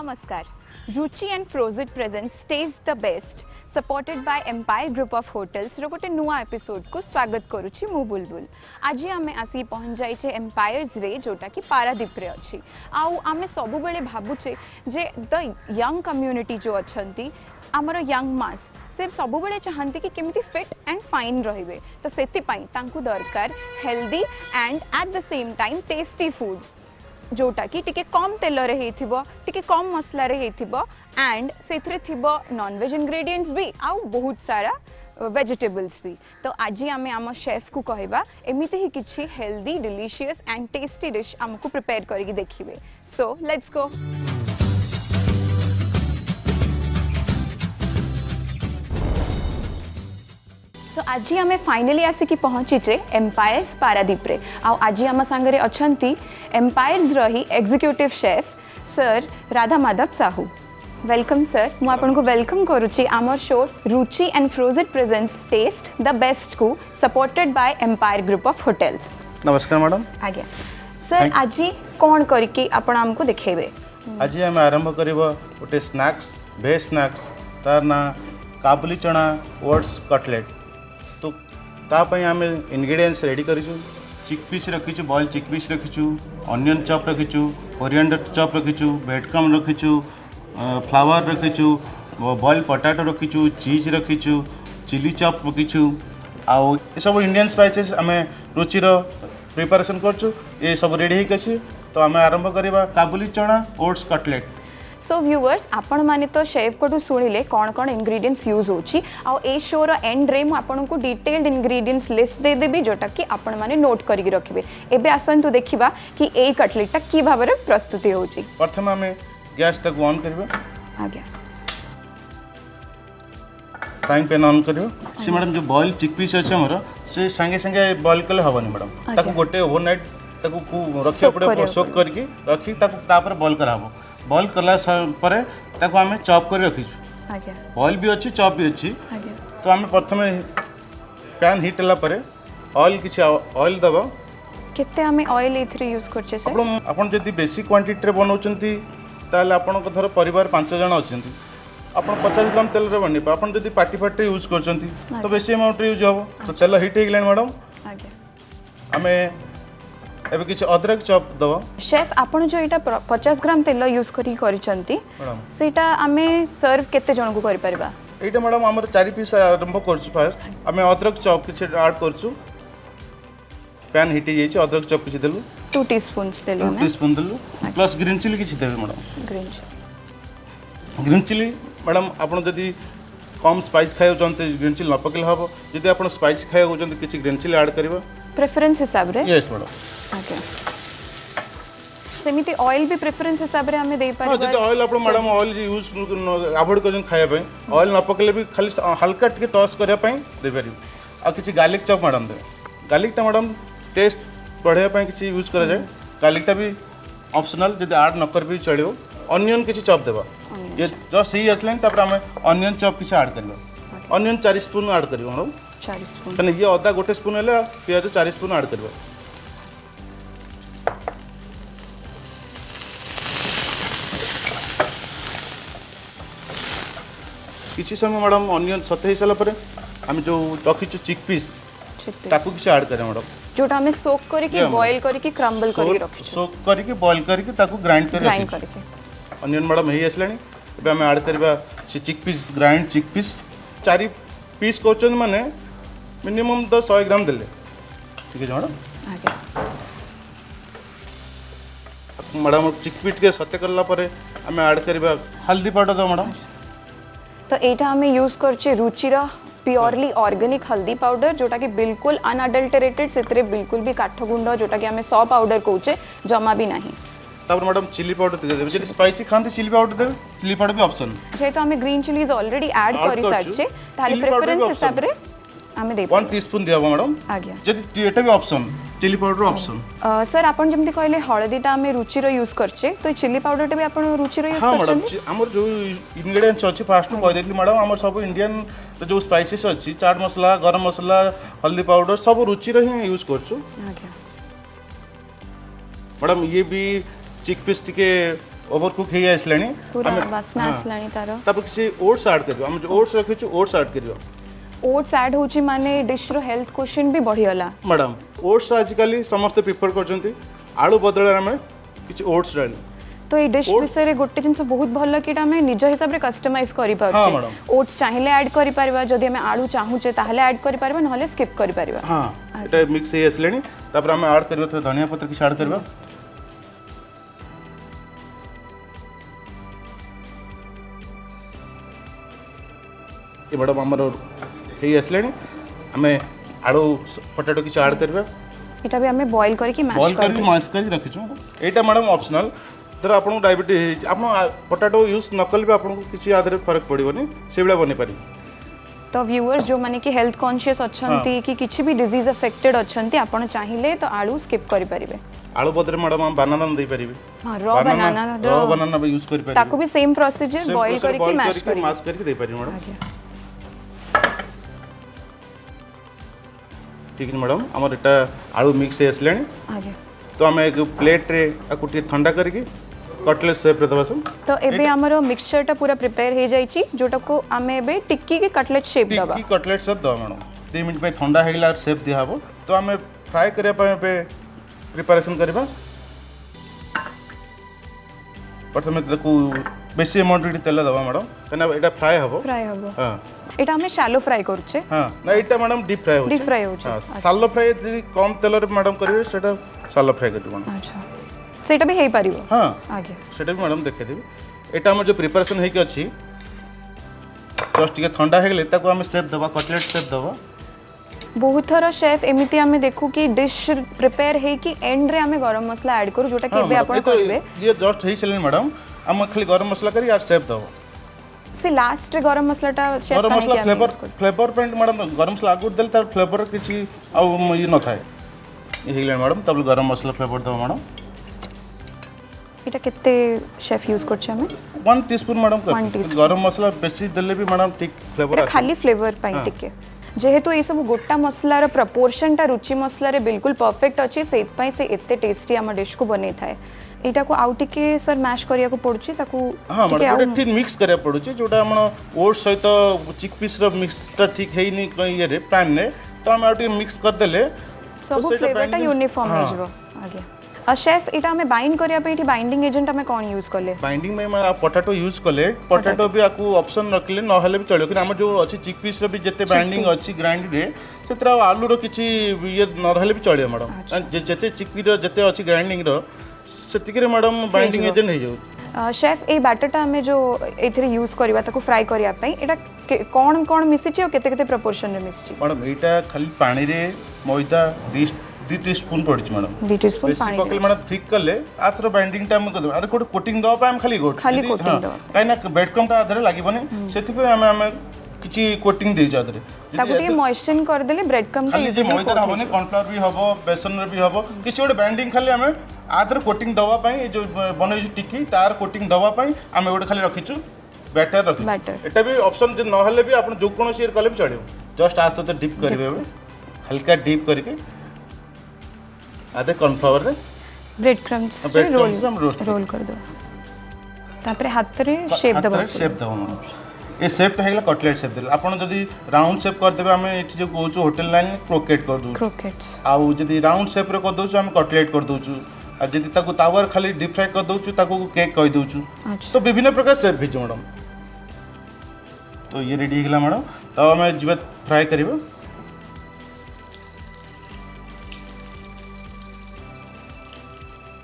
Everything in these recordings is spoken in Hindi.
Namaskar. Ruchi and Frozit presents Taste the Best, supported by Empire Group of Hotels रो गोटे नुआ एपिसोड को स्वागत करुछि मु बुलबुल। आज आमे आसी पहुंच जाइछे एम्पायर्स रे जोटा कि पारादीप रे अछि। आउ आमे सबु बेले भाबुचे जे द यंग कम्युनिटी जो अछंती आमर यंग मास से सबु बेले चाहंती कि केमिति फिट एंड फाइन रहिबे, तो सेति पई तांकु दरकार healthy and at the same time tasty food जोटा कि टिके कम तेल रे हेथिबो, टिके कम मसला रे हेथिबो एंड सेथरे थिबो नॉन वेज इंग्रेडिएंट्स भी आउ बहुत सारा वेजिटेबल्स भी। तो आज आमे आम शेफ को कहबा एमिति ही किछि healthy delicious and tasty dish हमकु प्रिपेयर करके देखिबे। So let's go. तो आज आम फाइनली आसिक पहुँचीचे एम्पायर्स पारादीप रे। आज आम सांगरे अछंती एम्पायर्स रही executive chef sir Radha Madhav Sahu. Welcome sir, मु आपन को वेलकम करूची आमर शो रुचि एंड फ्रोजिट प्रेजेंट्स टेस्ट द बेस्ट को supported by Empire group of hotels. नमस्कार मैडम। आज्ञा सर, आज कौन करके आपण हमको देखेबे? आज हम आरंभ करबो गोटे स्नैक्स, वेज स्नैक्स तार ना काबुली चना ओट्स कटलेट। तो तापाई आम इनग्रेडिएंट्स रेडी करूँ। चिकपीस रखीचु, बॉयल चिकपीस रखीचु, ऑनियन चॉप रखीचु, कोरिएंडर चॉप रखीचु, ब्रेडक्रम रखीचु, फ्लावर रखीचु, बॉयल पोटैटो रखीचु, चीज रखीचु, चिली चॉप रखीचु। आउ ये सब इंडियन स्पाइसेस आम रुचिर प्रिपरेशन करछु। ये सब रेडी होगी। तो आम आरंभ करवा काबुली चना ओट्स कटलेट। सो व्यूअर्स, आपण माने तो शेफ को सुनिले कौन कौन इंग्रेडिएंट्स यूज होची। आ ए शो रो एंड रे मु आपण को डिटेल्ड इंग्रेडिएंट्स लिस्ट दे देबी जोटा कि आपण माने नोट करिक रखिबे। एबे आसंतु देखिबा कि ए कटलेटटा की भाबरे प्रस्तुति होची। प्रथम हमें गैस तक ऑन करबे। आज्ञा। फ्राइंग पैन ऑन करियो। से मैडम जो बॉयल चिकपीस अछि हमर से संगे संगे बॉयल कले हबनी मैडम। ताको गोटे ओवरनाइट ताको रखिया पड़े, सोक करके रखी ताको तापर बॉयल कराबो। बॉयल कला परे ताको आमे चॉप कर रखीछु। आज्ञा। बॉयल भी अछि, चॉप भी अछि। आज्ञा। तो आमे प्रथमे पैन हीट हला परे ऑयल किछि ऑयल दबो। केते आमे ऑयल एथरे यूज करछे सर? आपण जदी बेसी क्वांटिटी रे बनौचंती ताले आपण को धर परिवार 5 जण अछंती, आपण 50 ग्राम तेल रे बनिबा। आपण जदी पार्टी फाटी यूज करचंती तो बेसी अमाउंट रे यूज हबो। तो तेल हीट हेगलान मैडम। आज्ञा। आमे एबे किछि अदरक चॉप दबो। शेफ, आपण जो एटा 50 ग्राम तेल यूज करी करचंती सेटा आमे सर्व केते जण को करि परबा? एटा मैडम हमर 4 पीस आरंभ करछु। फर्स्ट आमे अदरक चॉप किछि ऐड करछु। पैन हीट हे जाइछि, अदरक चॉप किछि देलु 2 टीस्पून्स देलु। 2 टीस्पून देलु प्लस ग्रीन चिली किछि देबे मैडम। ग्रीन चिली मैडम आपण जदी कम स्पाइस खायो चंते ग्रीन चिली न पकेल हबो। जदी आपण स्पाइस खायो चंते किछि ग्रीन चिली ऐड करबा प्रेफरेंस हिसाब रे। Yes madam. ओके। सेमिति ऑयल भी प्रेफरेंस हिसाब रे हमें दे पारिबा। हां, जदी ऑयल आपण मैडम ऑयल यूज अवॉइड करन खाया पय, ऑयल न पकेले भी खाली हल्का टिके टॉस करिया पय दे पारि। आ किछि गार्लिक चॉप मैडम दे। गार्लिक ता मैडम टेस्ट बढ़ाया पय किछि यूज करा जाय। गार्लिक ता भी ऑप्शनल, जदी ऐड न कर भी चलियो। ऑनियन किछि चॉप देबा। ये जस्ट ही असलेन तापर हम ऑनियन चॉप किछि ऐड करबा। ऑनियन 4 स्पून ऐड करियो मैडम। 4 स्पून। तने ये अदा 1 स्पून हैला, प्याज 4 स्पून ऐड करबा। किछि समय मैडम ऑनियन सते हिसाला परे हम जो रखिछु चिकपीस ताकू किछि ऐड करे मैडम। जोटा हमें सोक करके बॉयल करके क्रम्बल करके रखिछु। सोक करके बॉयल करके ताकू ग्राइंड करके ऑनियन मैडम हे असलानी। एबे हम ऐड करबा चिकपीस, ग्राइंड चिकपीस 4 पीस कोचन माने मिनिमम 100 ग्राम देले। ठीक है मैडम। आगे मैडम चिकपीस के सते करला परे हम ऐड करबा हल्दी पाउडर दो मैडम। तो एटा हमें यूज करछे रुचिर प्योरली ऑर्गेनिक हल्दी पाउडर जोटा कि बिल्कुल अनअडल्टरेटेड, सेतरे बिल्कुल भी काठ गुंड जोटा कि हमें 100 पाउडर कहूचे जमा भी नहीं। तब मैडम चिली पाउडर दे देबे। जदी स्पाइसी खांती चिली पाउडर देबे। चिली पाउडर भी ऑप्शन जे तो हमें ग्रीन चिलीज ऑलरेडी ऐड करि सारछे, ताले प्रेफरेंस हिसाब रे हमें दे 1 टीस्पून दियाबो मैडम। आज्ञा। जदी एटा भी option, chilli powder option. Sir आपण जेमति कहले हळदीटा हमें रुचिर यूज करछे, तो चिली पाउडर भी आपण रुचिर यूज करछे? हां मैडम, हमर जो इंग्रेडिएंट्स अछि फास्ट कह देली मैडम। हमर सब इंडियन जो स्पाइसेस अछि, चाट मसाला, गरम मसाला, हल्दी पाउडर सब रुचिर ही यूज करछु। आज्ञा। मैडम ये भी चिकपीस टिके ओवर कुक हो आसलानी पूरा वासना आसलानी तार तापर किसी ओट्स ऐड करियो हम जो ओट्स रखिछु ओट्स ऐड करियो ओट्स ऐड होची माने डिश रो हेल्थ क्वेश्चन भी बढ़ी गला मैडम ओट्स आजिकली समस्त प्रिफर करछंती आलू बदल में किसी ओट्स डाली तो ये डिश विषय गोटे जिनस बहुत भल कि आम निज हिसाब से कस्टमाइज कर हाँ, मैडम। ओट्स चाहिए ऐड कर पारिबा जदि हम आलू चाहूचे ताहले ऐड कर पारिबा नहले स्किप कर पारिबा हाँ एटा मिक्स हे आसलेनी तापर हम ऐड करबो थोड़ा धनिया पत्र किछ ऐड करबो ये मैडम हमर हे आसलेनी हमें आलू पोटैटो किछ ऐड करबो एटा भी हमें बॉईल करके बॉईल मैश करके मैश करके रखिछु एटा मैडम ऑप्शनल धर आपन डायबिटीज आप पोटैटो यूज न कल भी आपन किसी आधरे फर्क पड़िबनी से बेला बनि पारि तो व्यूअर्स जो माने कि हेल्थ कॉन्शियस अछंती कि किछि भी डिजीज अफेक्टेड अछंती आपण चाहिए तो आलू स्किप करि परिबे आलू बदले मैडम हम बनाना दे परिबे हां रॉ बनाना भी यूज करि परिबे ताको भी सेम प्रोसीजर बॉईल करके मैश करके दे परिबे मैडम ठीक है मैडम हमर एटा आलू मिक्स हे आसलेनी आगे तो हम एक प्लेट रे आकुटी ठंडा करके कटलेट शेप रे दबा सब तो एबे हमरो मिक्सचर टा पूरा प्रिपेयर हे जाईची जोटा को आमे एबे टिक्की के कटलेट शेप दबा टिक्की कटलेट शेप दबा मैडम 2 मिनिट पे ठंडा हे गेला शेप दिया हबो तो हमें फ्राई करे पे प्रिपरेशन करबा प्रथमे ताकू बेसी अमाउंट तेल दबा मैडम कना एटा फ्राई हबो हां एटा हमें शैलो फ्राई करछे हां ना एटा मैडम डीप फ्राई होछे हां शैलो फ्राई यदि कम तेल रे मैडम करिवे सेटा शैलो फ्राई करबो अच्छा सेटा भी हे पारिबो हां आगे सेटा भी मैडम देखे देबी एटा हम जो प्रिपरेशन हे के अछि जस्ट के ठंडा हे गेले ताको हम शेप दबा कटलेट शेप दबा बहुत थर शेफ एमिति हमें देखू कि डिश प्रिपेयर है कि एंड रे हमें गरम मसला ऐड करू जोटा कि बे आपण करबे ये जस्ट हे सेलेन मैडम हम खाली गरम मसला करी यार शेप दबा से लास्ट रे गरम मसलाटा शेफ गरम मसला फ्लेवर पॉइंट मैडम गरम मसला आगु देल तार फ्लेवर किछि आ ये न थाए ये हेगले मैडम तब गरम मसला फ्लेवर दबा मैडम एटा केते शेफ यूज करछ हमें 1 टीस्पून मैडम गरम मसला बेसी देले भी मैडम ठीक फ्लेवर आसे खाली फ्लेवर पाई टिके जेहेतु ये सब गोटा मसला रो प्रपोर्शन टा रुचि मसला रे बिल्कुल परफेक्ट अछि सेत पई से एते टेस्टी हम डिश को बनै थाए एटा को आउट के सर मैश करिया को पड़ुची ताकू हां मैडम ठीक मिक्स करिया पड़ुची जोटा हम ओट्स सहित चिकपीस रो मिक्स टा ठीक हेई नि ये रे पैन ने तो हम आउट मिक्स कर देले सब फ्लेवर टा यूनिफॉर्म हो जबो आगे शेफ एटा हमें बाइंड करिया पे एठी बाइंडिंग एजेंट हमें कोन यूज करले बाइंडिंग में हम पोटैटो यूज करले पोटैटो भी आकू ऑप्शन रखले न हले भी चलियो कि हम जो अछि चिकपीस रो भी जते बाइंडिंग अछि ग्राइंड रे सेतरा आलू रो किछि ये न रहले भी चलियो मैडम जते चिकपी रो जते अछि ग्राइंडिंग रो सेतिके रे मैडम बाइंडिंग एजेंट हे जाउ शेफ ए बैटरटा हमें जो एथरे यूज करबा ताको फ्राई करिया पे एटा कोन कोन मिसिछि और केते केते प्रोपोर्शन रे मिसिछि मैडम एटा खाली पानी रे मैदा 2 टीस्पून पड़छ मैडम 2 टीस्पून पानी पकल मैडम थिक करले आथरो बाइंडिंग टाइम कर दो अरे कोड कोटिंग दो पाम खाली कोटिंग दो काई ना ब्रेड क्रम ता आधरे लागबनी सेति पे हम किछि कोटिंग दे जादरे ताको टी मॉइस्चर कर देले ब्रेड क्रम खाली जे मैदा हबनी कॉर्नफ्लोर भी हबो बेसन रे भी हबो किछि ओडे बाइंडिंग खाली हम आधरे कोटिंग दवा पई जो बनै जो टिक्की तार कोटिंग दवा पई हम ओडे खाली रखिछु बैटर रखिछु एटा भी ऑप्शन जे न हले भी आपण जो कोनो शेयर कले भी चलियो जस्ट आज तो डिप करबे हल्का डिप करके आधे कॉर्नफ्लोर रे ब्रेड क्रम्स रोल कर दो तापरे हाथ रे शेप दबा ये शेप हेगला कटलेट शेप देला आपण जदी राउंड शेप कर देबे हमें एठी जो कोचो होटल लाइन क्रोकेट कर दो क्रोकेट्स आउ जदी राउंड शेप रे कर दोछु हम कटलेट कर दोछु आ जदी ताको तावर खाली डीप फ्राई कर दोछु ताको केक कहि दोछु तो विभिन्न प्रकार शेप भी मैडम तो ये रेडी हेगला मैडम तो हमें जीवा फ्राई करिबो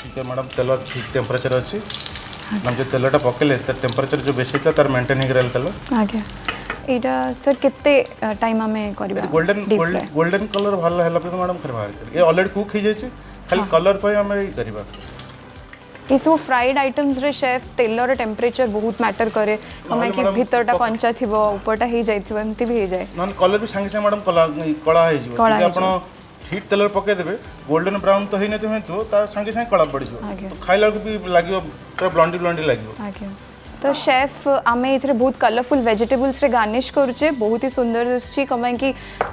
ठीक है मैडम तेल ठीक टेम्परेचर अच्छी हम जो तेलटा पकेले टेम्परेचर जो बेसी था तार मेंटेन ही रहल तेल आगे एटा सर कितने टाइम हमें करबा गोल्डन कलर भल हला पे मैडम कर बाहर ये ऑलरेडी कुक हो जाय खाली कलर पे हम ई करबा ये सब फ्राइड आइटम्स रे शेफ तेल रे टेम्परेचर बहुत मैटर करे हमें कि भीतरटा कंचा थिबो ऊपरटा हे जायथिबो एमती भी हे जाय नन कलर भी संगे संगे मैडम कला हे जिवो कि आपण हीट तेल पके देबे गोल्डन ब्राउन तो हेने तो तार संगे संगे कला पड़ जिवो खाइला को भी लागियो पूरा ब्लॉन्डी ब्लॉन्डी लागियो आगे तो शेफ आमे इथरे बहुत कलरफुल वेजिटेबल्स रे गार्निश करूचे बहुत ही सुंदर दिसछि कमाय कि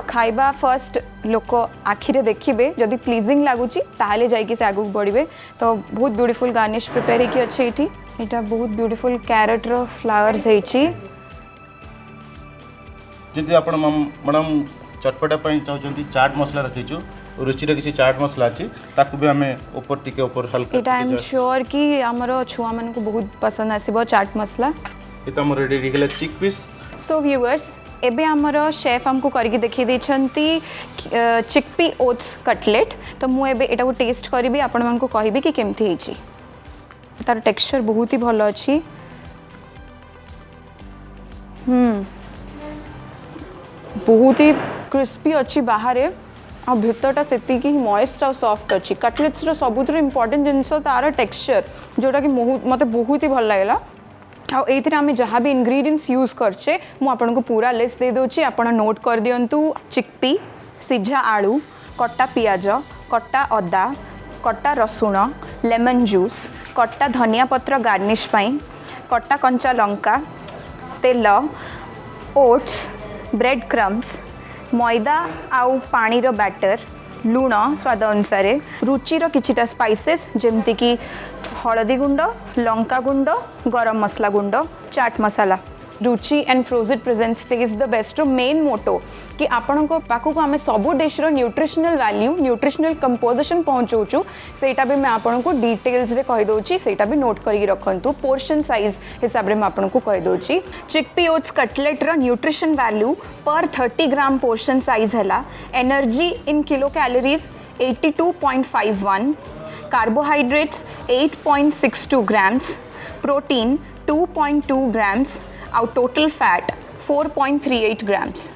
खाइबा फर्स्ट लोक आखिरे देखिबे जदी प्लीजिंग लागुची ताले जाई कि से आगु बढ़िबे तो बहुत ब्यूटीफुल गार्निश प्रिपेयर हे कि अछि इठी एटा बहुत ब्यूटीफुल कैरेट रो फ्लावर्स हेची जदि आपण मैडम चटपटा चाहते चाट मसला रखीचु रुचि किसी चाट मसला अच्छी ताकू भी आम ऊपर टिके ऊपर हल्का एटा आई एम श्योर कि हमर छुआ मन को बहुत पसंद आसीबो चाट मसला ये तो हमर रेडी गेला चिक पीस। सो व्यूअर्स एबे हमर शेफ हमको करके देखि दैछंती चिकपी ओट्स कटलेट तो मु एबे एटा को टेस्ट करबी आपण मन को कहबी कि केमथि हेची तार टेक्सचर बहुत ही भलो अछि। बहुत ही क्रिस्पी अच्छी बाहर आ भितरटा से मॉइस्ट आ सॉफ्ट अच्छी कटलेट्स सबुठ इम्पोर्टेंट जिनस तार टेक्सचर जोटा कि मत बहुत ही भल लगला आम जहाँ भी इंग्रेडिएंट्स यूज करचे मु आपन को पूरा लिस्ट दे दूची आपण नोट कर दियंतु चिकपी सिझा आलू कट्टा पियाज कट्टा अदा कट्टा रसुण लेमन जूस कट्टा धनिया पत्र गार्निश पाई कट्टा कंचा लंका तेल ओट्स ब्रेड क्रम्स मैदा आउ पानीर बैटर लुण स्वाद अनुसार रुचिर किछिटा स्पाइसेस जेमती कि हलदी गुंड लंका गुंड गरम मसला गुंड चाट मसाला रुचि एंड फ्रोजेट presents taste the best main motto कि आपण पाखक आम सब dish nutritional value nutritional composition पहुँचाऊँ सेटा भी मैं आपन को डिटेल्स रे कहि दउची सेटा भी नोट करी रखंतु पोर्शन साइज हिसाब रे मैं आपन को कहि दउची चिकपी ओट्स कटलेट रो न्यूट्रिशन वैल्यू पर 30 ग्राम पोर्शन साइज हैला energy in kilo calories 82.51 carbohydrates 8.62 grams protein 2.2 grams आउ टोटल फैट 4.38 ग्राम्स